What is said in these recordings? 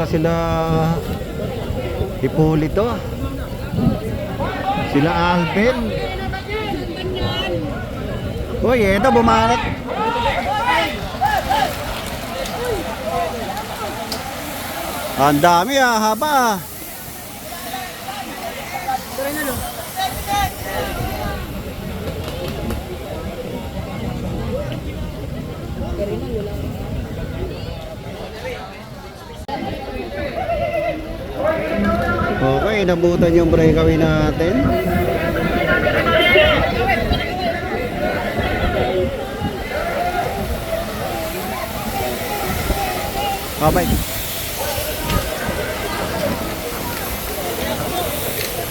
Sila Hipolito, sila Alvin. Uy, eto bumarat. Ang dami haba. Okay, nabutan yung breakaway natin. Okay.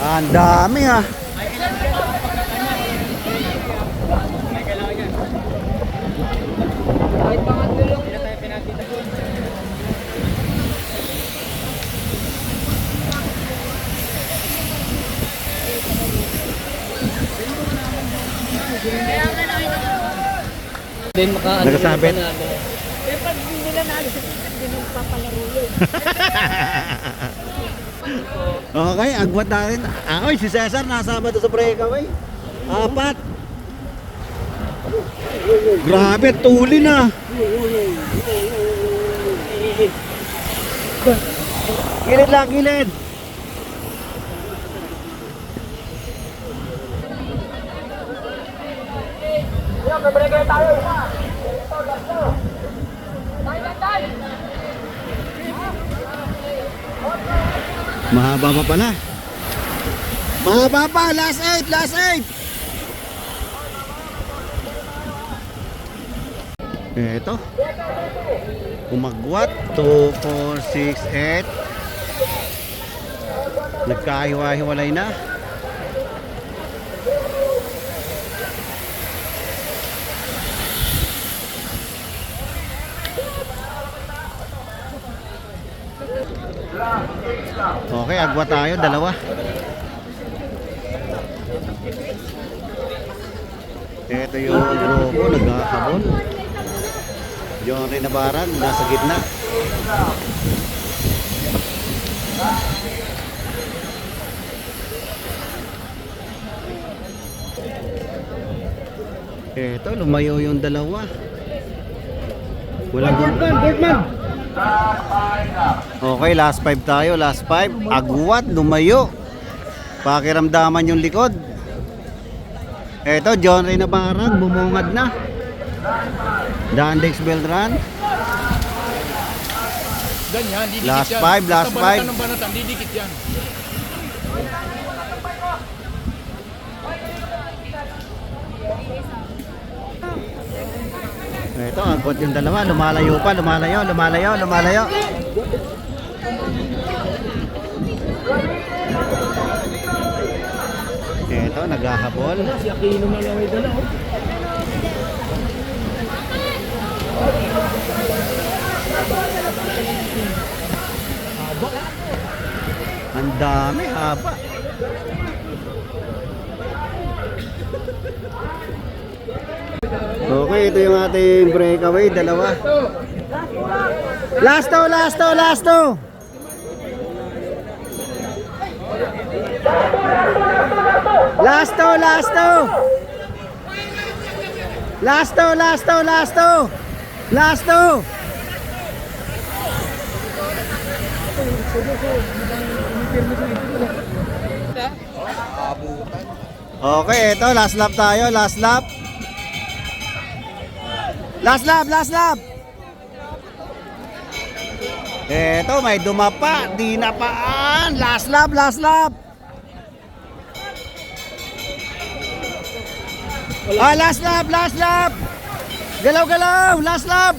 Ang dami Then nagasabit. Pero pag hindi na naalis, hindi nang papalaro yun. Okay, agwat natin. Oy, si Cesar nasama doon sa breakaway. 4. Grabe, tuli na. Gilid lang, gilid. Mahaba pa pala. Mahaba pa, last 8, last 8. Ito. Umagwat 2, 4, 6, 8. Nagkahiwa-hiwalay na. Okay, agwa tayo, dalawa. Ito yung grupo, nagkakabon. Yung Rinabaran, nasa gitna. Ito, lumayo yung dalawa. Walang Birdman. Okay, last 5 tayo, last 5. Agwat, lumayo. Pakiramdaman yung likod. Eto, John Rinabaran, bumungad na. Dandex Beltran. Last 5, last 5. Didikit yan. Ito, agwat yung dalawa. Lumalayo pa, lumalayo. Ito, naghahabol. Si Aquino na lang ay dala. Ang dami, haba. Okay, ito yung ating breakaway, dalawa. Last to. Last to. Last to. Okay, ito, last lap tayo, last lap. Last lap. Ito, may dumapa, di napaan. Last lap. Ah, last lap. Galaw, last lap.